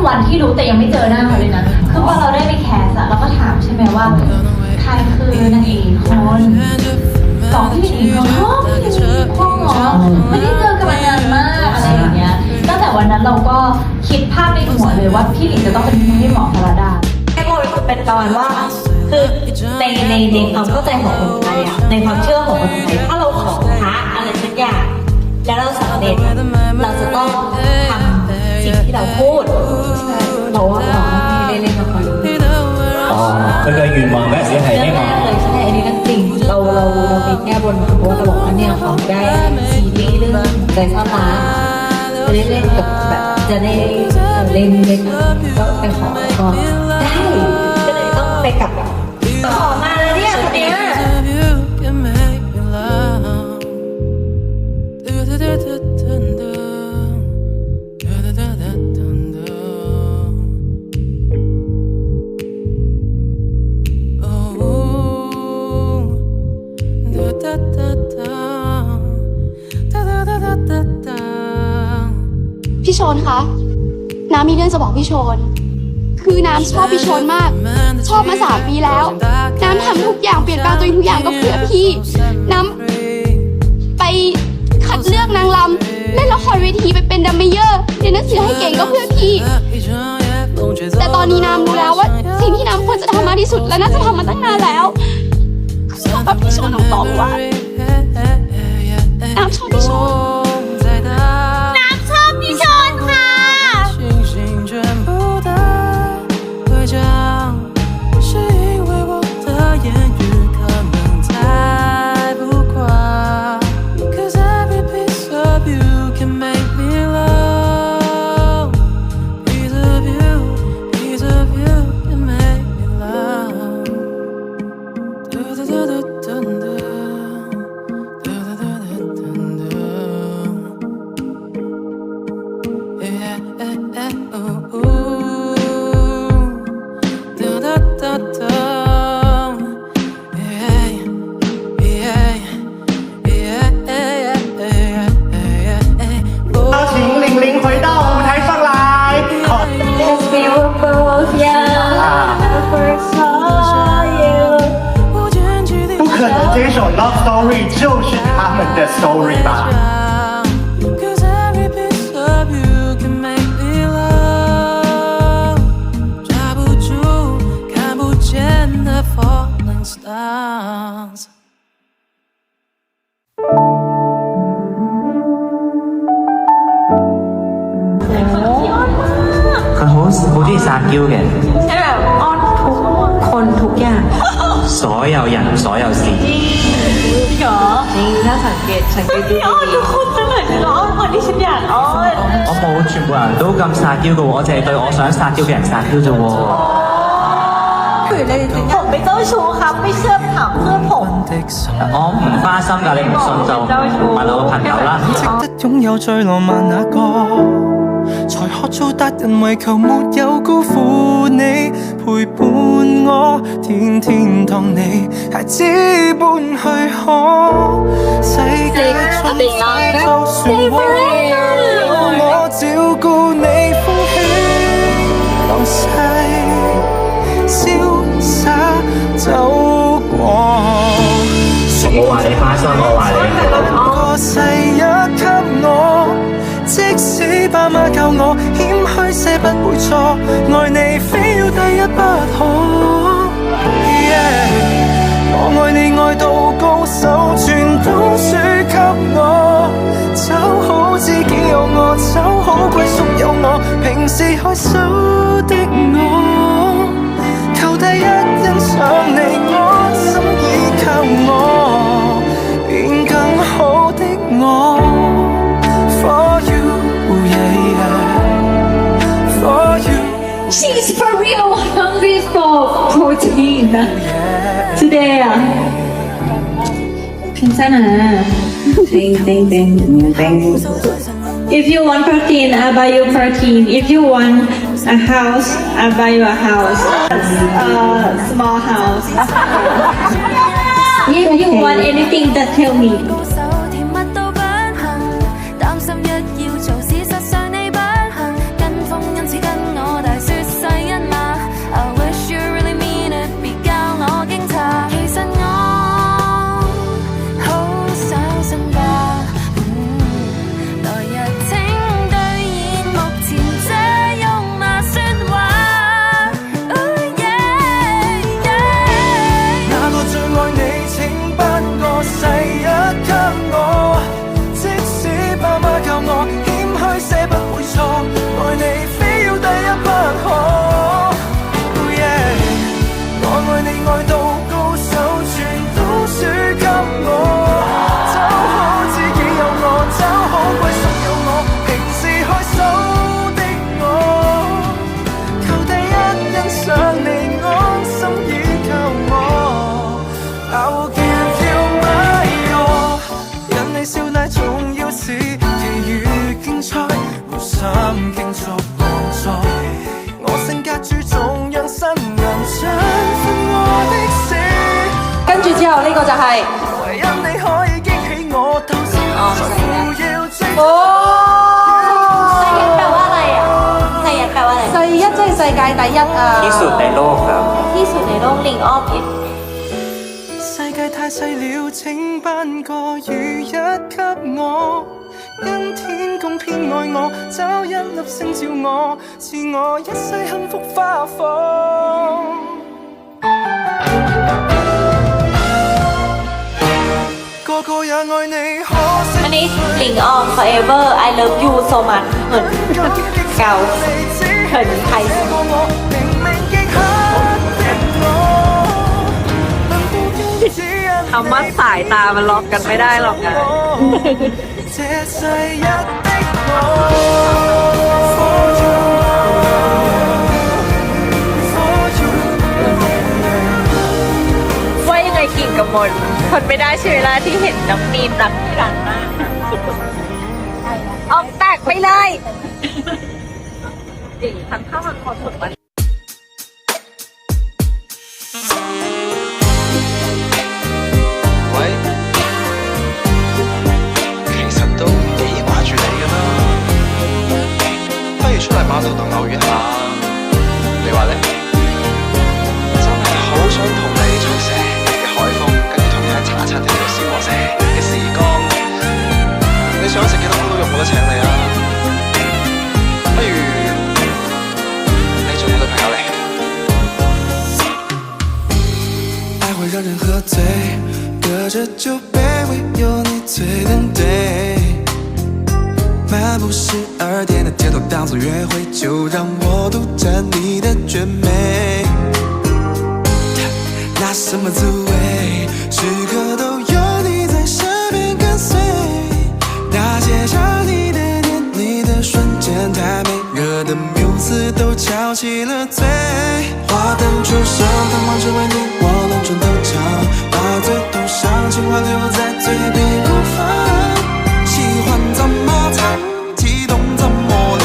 วันที่รู้แต่ยังไม่เจอหน้าเขาเลยนะคือพอเราได้ไปแคสอะเราก็ถามใช่ไหมว่าใครคือนางเอกคนสองพี่หลิงอีกคนพี่หลิงอีกคนเหรอไม่ได้เจอกันมานานมากอะไรอย่างเงี้ยตั้งแต่วันนั้นเราก็คิดภาพในหัวเลยว่าพี่หลิงจะต้องเป็นพี่หมอพระดาแค่บอกเป็นตอนว่าคือในความเข้าใจของคนไทยอะในความเชื่อของคนไทยถ้าเราขอพระอะไรสักอย่างแล้วเราสำเร็จเราจะต้องทำสิ่งที่เราพูดเพราะว่าหมอไม่ได้เล่นละคร佢嘅願望嗰陣時係希望เลยใช่อันนี้เรื่องจริงเรามีแก้บนเพราะว่าเราบอกว่าเนี่ยขอได้ซีรีส์เรื่องใจซ่อนรักจะได้เล่นกับแบบจะได้เล่นก็ไปขอก็ได้ก็เลยต้องไปกับขอมาเลยเนี่ยคนเนี้ยพี่ชนคะน้ำมีเรื่องจะบอกพี่ชนคือน้ำชอบพี่ชนมากชอบมา3 ปีแล้วน้ำทำทุกอย่างเปลี่ยนแปลงตัวเองทุกอย่างก็เพื่อพี่น้ำไปคัดเลือกนางรำเล่นละครเวทีไปเป็นดัมเมเยอร์เรียนหนังสือให้เก่งก็เพื่อพี่แต่ตอนนี้น้ำรู้แล้วว่าสิ่งที่น้ำควรจะทำมากที่สุดและน่าจะทำมาตั้งนานแล้วคือแบบพี่ชนตรงๆว่าน้ำชอบพี่ชน这首 Love Story 就是他们的 story 吧。佢好中意撒嬌嘅，ใช่แบบอ้อนทุกคนทุกอย่าง所有人所有事。เหรอจริงถ้าสังเกตดูอ้อนทุกคนจะเหมือนอ้อนคนที่ฉันอยากอ้อน我冇全部人都咁撒嬌嘅喎，我淨係對我想撒嬌嘅人撒嬌啫喎。ผมไม่เจ้าชู้ครับไม่เชื่อถามเพื่อนผม我唔花心㗎，你唔信就問我個朋友啦。值得擁有最浪漫那個，才學做達人，為求沒有辜負你，陪伴我，天天當你孩子般去看。世界充滿就算會有我照顧你，風輕浪細，瀟灑走過。我話你花心，我話你個世也給我，即使爸媽教我謙虛些不會錯，愛你非要第一不可。我愛你愛到高手，全都輸給我，找好知己有我，找好歸宿有我，平時害羞的我，求第一欣賞你，安心依靠我，變更好的我。For you, yeah, for you. She's for real hungry for protein today อ่ะ괜찮아 If you want protein, I'll buy you protein. If you want a house, I'll buy you a house. Small house. If you want anything, just tell me. 唯因你可以激起我鬥志，不要追 โอ้ แปลว่าอะไรอ่ะไซยันแปลว่าอะไร 世一即係世界第一啊！ ที่สุดในโลกครับ ที่สุดในโลกลิงออฟอิน 世界太細了，請頒個如一給我，因天公偏愛我，找一粒星照我，賜我一世幸福花火。個個也愛你，可惜 อันนี้ลิงออม forever I love you so much เหมือนเก่าเขินไทย 這個我明明極刻的我，能不用指引 คำว่าสายตามันล็อกกันไม่ได้หรอกนะ 這世一的我 For you For you ว่ายังไงกิ่งกับมนทนไม่ได้ใช่ไหมล่ะที่เห็นน้องมีนรักที่รักมากออกแตกไปเลยจริงทั้งข้าวทั้งคอสุดวัน 喂，其實都幾掛住你㗎啦，不如出嚟碼頭度偶遇下，你話呢？真係好想同你吹成日嘅海風，跟住同你喺茶餐廳度消磨成日嘅時光。你想食幾多烤肉我都請你啊！不如你做我女朋友嚟。愛會讓人喝醉，隔着酒杯唯有你最能對。漫步12點的街頭當作約會，就讓我獨佔你的絕美。拿什麼滋味？時刻都有你在身邊跟隨。那些想你的念你的瞬間太美，惹得眸子都翹起了嘴。花燈初上，貪望着為你我隆重登場，把最動上情話留在嘴邊不放。喜歡怎麼藏，激動怎麼亮，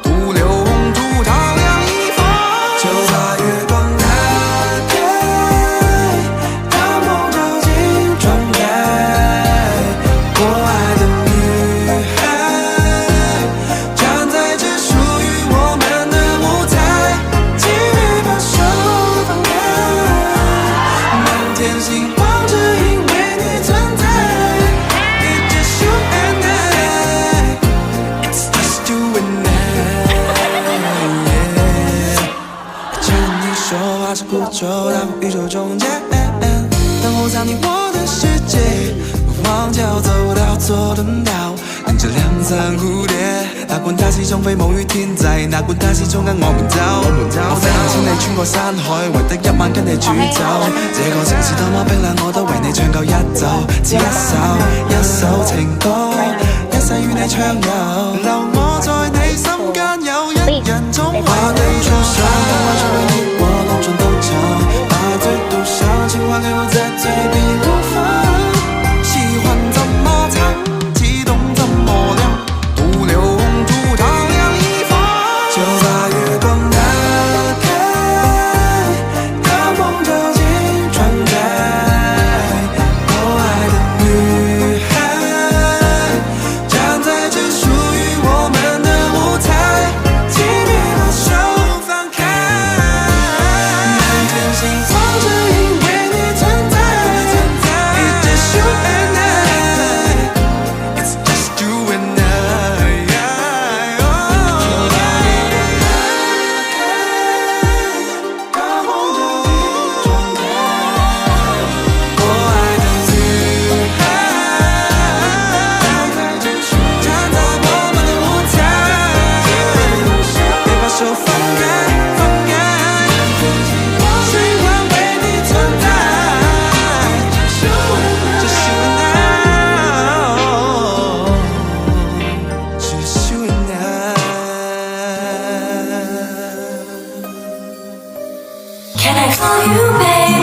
獨留紅土照亮一方。就把月光打開，讓夢照進窗台。我愛的女孩，站在這屬於我們的舞台，請你把手放開。滿天星光只因為你存在。It's just you and I. It's just you and I. 趁你說話是孤舟，在宇宙中間，等候在你我的世界，望角走到左輪到，迎着兩層蝴蝶，哪管它是種飛舞於天際，哪管它是種間我們走。我飛行千里穿過山海，為得一晚跟你煮酒。這個城市多麼冰冷，我都為你唱夠一奏，只一首情歌，一世與你暢遊，留我在你心間有一人總為你出手。我隆重登場，把最獨上情話留在嘴邊不放。喜歡怎麼藏，激動怎麼亮，獨留紅土照亮一方。就把月光打開，讓夢照進窗台。我愛的女孩，站在這屬於我們的舞台，請你把手放開。滿天星光只因為你存在。It's just you and I. It's just you and I. 讓夢照進窗台。我愛的女孩，站在我們的舞台，別把手放開，放開。喜歡為你存在。Just you and I. Just you and I. Can I call you baby?